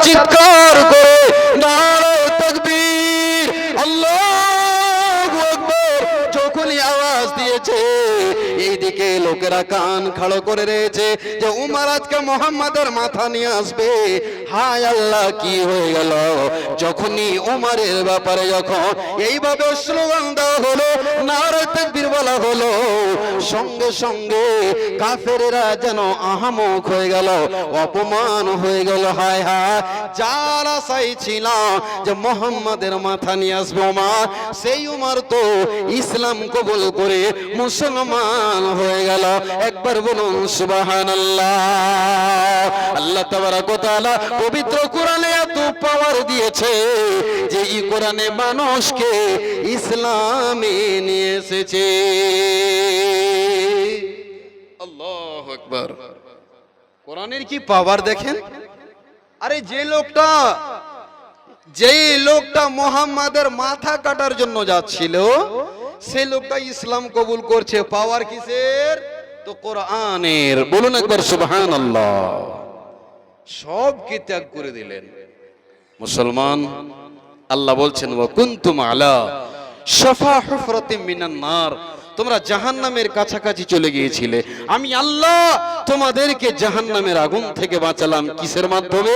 চিৎকার করে নারে তাকবীর, আল্লাহু আকবার যখনই আওয়াজ দিয়েছে, এইদিকে লোকেরা কান খাড়ো করে রয়েছে যে উমর আজকে মুহাম্মাদের মাথা নিয়ে আসবে। হায় আল্লাহ, কি হয়ে গেল? যখনই উমরের ব্যাপারে যখন এইভাবে স্লোগান দেওয়া হলো, নারে তাকবীর বলা হলো, সঙ্গে সঙ্গে কাফেরেরা যেন আহামক হয়ে গেল, অপমান হয়ে গেল। হায় হায়, যার আশাই ছিল যে মুহাম্মাদের মাথা নিয়ে আসবে উমর, সেই উমর তো ইসলাম কবুল করে মুসলমান হয়ে গেল। একবার বলুন সুবহানাল্লাহ। আল্লাহ তাবারক ওয়া তাআলা পবিত্র কোরআনে এত পাওয়ার দিয়েছে যে এই কোরআনে মানুষকে ইসলামে নিয়ে এসেছে। আল্লাহু আকবার। কোরআনের কি পাওয়ার দেখেন। আরে যেই লোকটা মুহাম্মাদের মাথা কাটার জন্য যাচ্ছিল, সেই লোকটা ইসলাম কবুল করছে। পাওয়ার কিসের? তো কোরআনের। বলুন একবার সুবহানাল্লাহ। সব কি ত্যাগ করে দিলেন মুসলমান। আল্লাহ বলছেন ওয়া কুনতুম আলা শাফা হুফরাতিম মিনান নার, তোমরা জাহান্নামের কাছাকাছি চলে গিয়েছিলে, আমি আল্লাহ তোমাদেরকে জাহান্নামের আগুন থেকে বাঁচালাম। কিসের মাধ্যমে?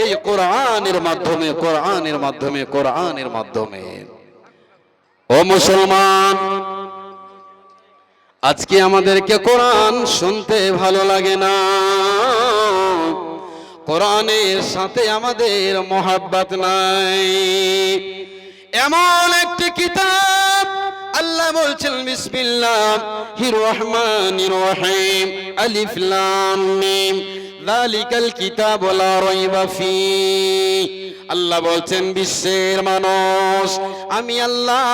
এই কোরআনের মাধ্যমে, কোরআনের মাধ্যমে, কোরআনের মাধ্যমে। ও মুসলমান, আজকে আমাদেরকে কোরআন শুনতে ভালো লাগে না, কোরআনের সাথে আমাদের মহব্বত নাই। এমন একটি কিতাব আল্লাহ বলছেন বিসমিল্লাহির রহমানির রহিম, আলিফ লাম মিম, যালিকাল কিতাবু লা রাইবা ফীহ। আল্লাহ বলছেন বিশ্বের মানুষ, আমি আল্লাহ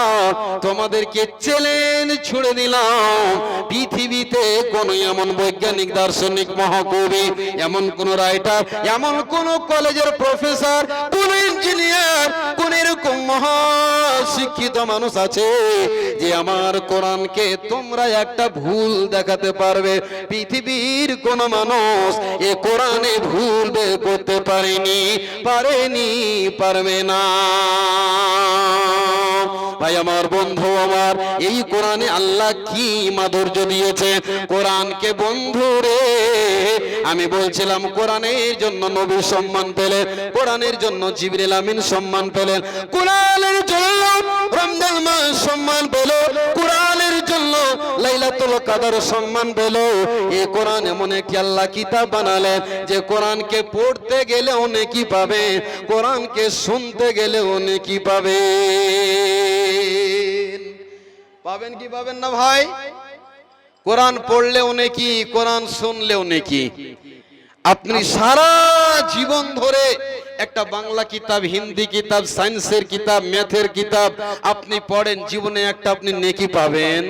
তোমাদেরকে চ্যালেঞ্জ ছুড়ে দিলাম, পৃথিবীতে কোন এমন বৈজ্ঞানিক, দার্শনিক, মহাকবি, এমন কোন রাইটার, এমন কোন কলেজের প্রফেসর, কোন ইঞ্জিনিয়ার, কোন এরকম মহা শিক্ষিত মানুষ আছে যে আমার কোরআনকে তোমরা একটা ভুল দেখাতে পারবে? পৃথিবীর কোন মানুষ এ কোরআনে ভুল বের করতে পারেনি, পারবে না। ভাই আমার, বন্ধু আমার, এই কোরআনে আল্লাহ কি মাধুর্য দিয়েছে। কোরআনকে বন্ধু রে, আমি বলছিলাম কোরআনের জন্য নবী সম্মান পেলেন, কোরআনের জন্য জিবরিল আমিন সম্মান পেলেন, কোরআনের জন্য রমজান মাস সম্মান পেল, কোরআনের জন্য লাইলাতুল কদর সম্মান পেল। এই কোরআন এমন একটি আল্লাহ কিতাব বানালেন যে কোরআনকে পড়তে গেলেও নেকি পাবে, কোরআনকে শুনতে গেলেও নেকি পাবে। পাবেন কি পাবেন না ভাই? কোরআন পড়লেও নেকি, কোরআন শুনলেও নেকি। আপনি সারা জীবন ধরে একটা বাংলা কিতাব, হিন্দি কিতাব, সায়েন্সের কিতাব, ম্যাথের কিতাব আপনি পড়েন, জীবনে একটা আপনি নেকি পাবেন?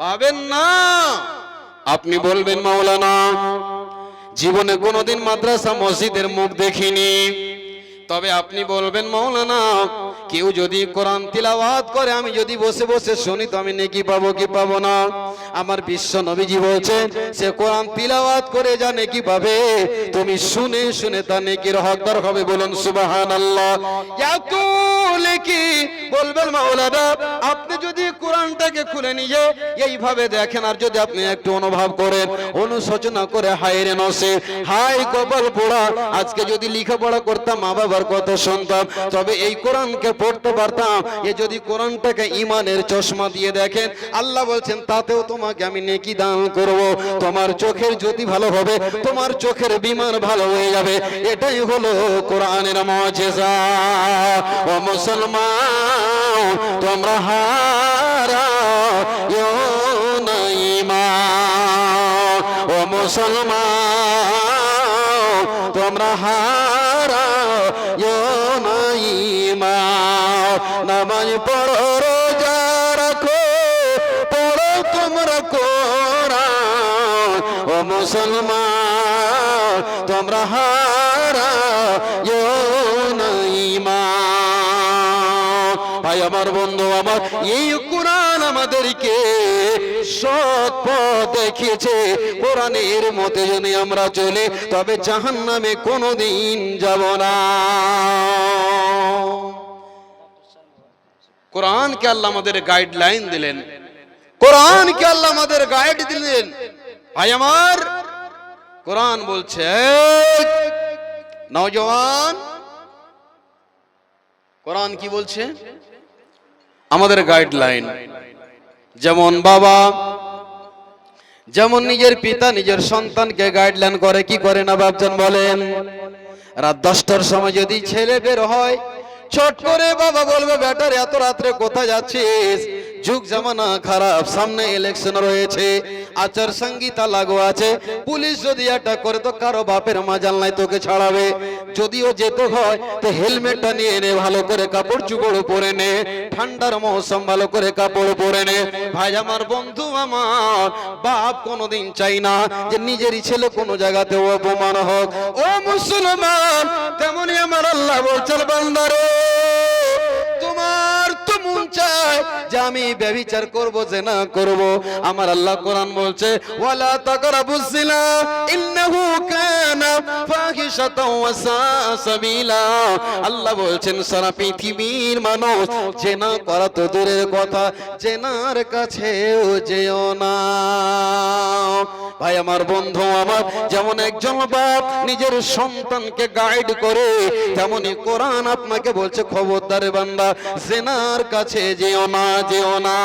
পাবেন না। আপনি বলবেন মাওলানা জীবনে কোনোদিন মাদ্রাসা মসজিদের মুখ দেখিনি, তবে আপনি বলবেন মাওলানা কেউ যদি কোরআন তিলাওয়াত করে, আমি যদি বসে বসে শুনি, তো আমি নেকি পাবো কি পাবো না? আমার বিশ্ব নবীজি বলছেন সে কোরআন তিলাওয়াত করে যা নেকি পাবে, তুমি শুনে শুনে তা নেকির হকদার হবে। বলুন সুবহানাল্লাহ। এত নেকি। বলবেন মাওলানা আপনি যদি কোরআনটাকে খুলে নিয়ে এইভাবে দেখেন, আর যদি আপনি একটু অনুভব করেন, অনুশোচনা করে, হায় রে নসিব, হায় কপাল পোড়া, আজকে যদি লেখাপড়া করতাম, মা বাবার কথা শুনতাম, তবে এই কোরআনকে পড়তে পারতাম। এ যদি কোরআনটাকে ঈমানের চশমা দিয়ে দেখেন, আল্লাহ বলছেন তাতেও তোমাকে আমি নেকি দান করব। তোমার চোখের জ্যোতি ভালো হবে, তোমার চোখের বিমান ভালো হয়ে যাবে। এটাই হলো কোরআনের মুজিজা। ও মুসলমান, তোমরা হারায়ো না ঈমান। ও মুসলমান, তোমরা হারায়ো না ঈমান। নামাজ পড়ো, রোজা রাখো, পড়ো তোমরা কোরআন। ও মুসলমান, তোমরা হারায়ো না ঈমান। ভাই আমার, বন্ধু আমার, এই কোরআন আমাদেরকে সৎ পথ দেখিয়েছে। কোরআনের মতে যদি আমরা চলে তবে জাহান্নামে কোনোদিন যাব না। কোরআনকে আল্লাহ আমাদের গাইডলাইন দিলেন, কোরআনকে আল্লাহ আমাদের গাইড দিলেন। ভাই আমার, কোরআন বলছে নওজওয়ান, কোরআন কি বলছে? আমাদের গাইডলাইন। যেমন বাবা, যেমন নিজের পিতা নিজের সন্তানকে গাইডলাইন করে, কি করে না বাপজান বলেন? রাত 10টার সময় যদি ছেলে বের হয়, ছোট করে বাবা বলবে, বেটার এত রাত্রে কোথায় যাচ্ছিস? যুগ জামানা খারাপ, সামনে ইলেকশন রয়েছে, আচার সংহিতা লাগু আছে, পুলিশ যদি অ্যাটাক করে তো কারো বাপের মাজাল নাই তোকে ছাড়াবে। যদিও যেতে হয় তো হেলমেটটা নিয়ে নে, ভালো করে কাপড় চুপড় পরে নে, ঠান্ডার মৌসুম ভালো করে কাপড় পরে নে। ভাই আমার, বন্ধু আমার, বাপ কোনোদিন চাই না যে নিজেরই ছেলে কোনো জায়গাতে অপমান হোক। ও মুসলমান, তেমনি আমার আল্লাহ বলছেন, বান্দারে তোমার তো মন চায় যে আমি ব্যভিচার করব, জিনা করব। আমার আল্লাহ কোরআন বলছে, ওয়ালা তাকরাবুজ জিনা ইন্নাহু কানা ফাহিশাতাও ওয়া সাআ সাবিলা। আল্লাহ বলছেন সারা পৃথিবীর মানুষ জিনা করা তো দূরের কথা, জিনার কাছেও যেও না। ভাই আমার, বন্ধু আমার, যেমন একজন বাপ নিজের সন্তানকে গাইড করে, তেমনি কোরআন আপনাকে বলছে, খবরদার বান্দা, জিনার কাছে যেও না, যেও না।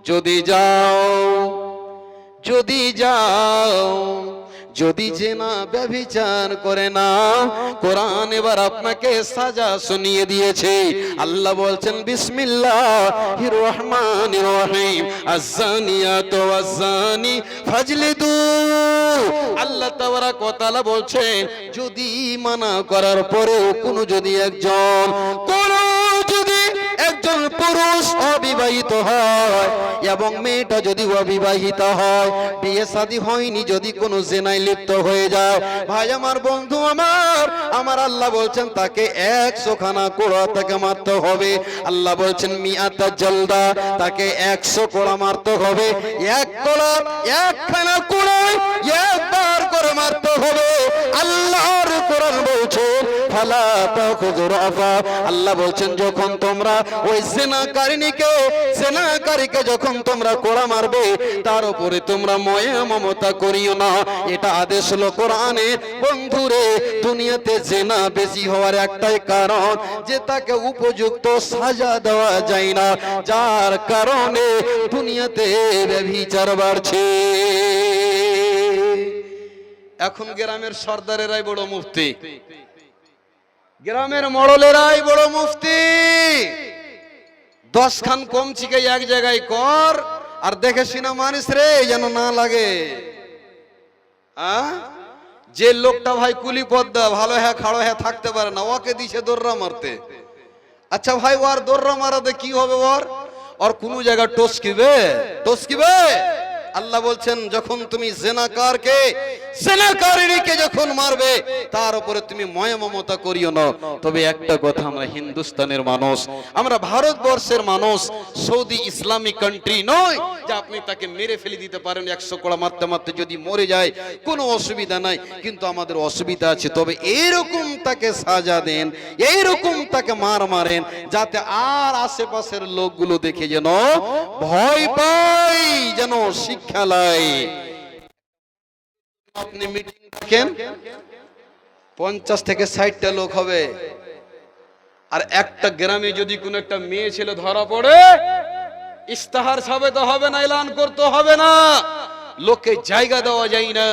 যদি যাও, যদি যাও, যদি জিনা ব্যভিচার করে না, কোরআন এবার আপনাকে সাজা শুনিয়ে দিয়েছে। আল্লাহ বলছেন, বিসমিল্লাহির রহমানির রহিম, আয-যানিয়াতু ওয়াজ-যানি ফাজলিদু। আল্লাহ তাবারাক ওয়া তাআলা বলছেন, যদি মানা করার পরেও যদি একজন পুরুষ অবিবাহিত হয় এবং মেয়েটা যদি অবিবাহিত হয়, বিয়ে শাদী হয়নি, যদি কোনো জিনায় লিপ্ত হয়ে যায়, ভাই আমার, বন্ধু আমার, আমার আল্লাহ বলছেন তাকে 100 খানা কোড়া তাকে মারতে হবে। আল্লাহ বলছেন মিআতা জালদা, তাকে 100 কোড়া মারতে হবে। এক কোড়া, একখানা কোড়ায় একবার করে মারতে হবে। আল্লাহর কোরআন বলছে, ফালা তাখুযু রাফা। আল্লাহ বলছেন, যখন তোমরা ওই জিনাকারীকে যখন তোমরা কোড়া মারবে, তার উপরে তোমরা মায়া মমতা করিও না। এটা আদেশ হলো কোরআনে। বন্ধুরে, দুনিয়াতে জিনা বেশি হওয়ার একটাই কারণ যে তাকে উপযুক্ত সাজা দেওয়া যায় না, যার কারণে দুনিয়াতে ব্যভিচার বাড়ছে। এখন গ্রামের সর্দারেরাই বড় মুফতি, গ্রামের মড়লেরাই বড় মুফতি। 10 খান কম চিকে এক জায়গায় কর, আর দেখে শুনা মানিস রে, যেন না লাগে। যে লোকটা ভাই কুলি পদ্মা, ভালো হ্যাঁ খাড়ো হ্যাঁ থাকতে পারে না, ওকে দিছে দৌড়া মারতে। আচ্ছা ভাই, ওর দৌড়া মারাতে কি হবে? ওর কোন জায়গা টসকিবে? আল্লাহ বলছেন, যখন তুমি জিনাকারীকে যখন মারবে, তার উপরে তুমি মায়া মমতা করিও না। তবে একটা কথা, আমরা হিন্দুস্তানের মানুষ, আমরা ভারতবর্ষের মানুষ, সৌদি ইসলামিক কান্ট্রি নয় যে আপনি তাকে মেরে ফেলে দিতে পারেন। 100 কোড়া মারতে মারতে যদি মরে যায় কোনো অসুবিধা নাই, কিন্তু আমাদের অসুবিধা আছে। তবে এইরকম তাকে সাজা দেন, এইরকম তাকে মারেন, যাতে আর আশেপাশের লোকগুলো দেখে যেন ভয় পায়, যেন শিক্ষা লাই। আপনি মিটিং রাখেন, 50 থেকে 60টা লোক হবে, আর একটা গ্রামে যদি কোনো একটা মেয়ে ছেলে ধরা পড়ে, ইস্তাহার ছাপাতে হবে না, এলান করতে হবে না, লোককে জায়গা দেওয়া যায় না।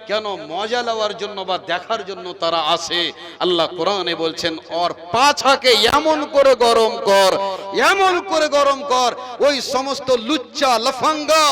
কেন? মজা লওয়ার জন্য বা দেখার জন্য তারা আসে। আল্লাহ কোরআনে বলছেন, ওর পাছাকে এমন করে গরম কর, এমন করে গরম কর, ওই সমস্ত লুচ্চা লাফাঙ্গা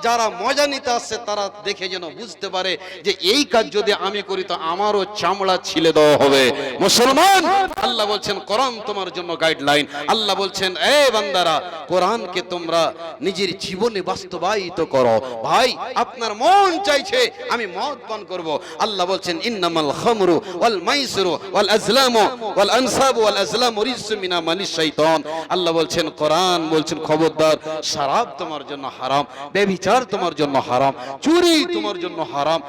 যারা মজা নিতে আসছে তারা দেখে যেন বুঝতে পারে যে এই কাজ যদি আমি করি তো আমারও চামড়া ছিলে দেওয়া হবে। মুসলমান, আল্লাহ বলছেন কোরআন তোমার জন্য গাইডলাইন। আল্লাহ বলছেন এ বান্দারা, কোরআনকে তোমরা নিজের জীবনে বাস্তবায়িত করো। ভাই, আপনার মন চাইছে আমি মদ পান করব, আল্লাহ বলছেন ইন্নামাল খামরু ওয়াল মাইসিরু ওয়াল আজলামু ওয়াল আনসাবু ওয়াল আজলামু রিজসুম মিন আমালিশ শাইতান। আল্লাহ বলছেন, কোরআন বলছেন খবরদার, শরাব তোমার জন্য হারাম, ব্যভিচার তোমার জন্য হারাম, চুরি তোমার জন্য হারাম।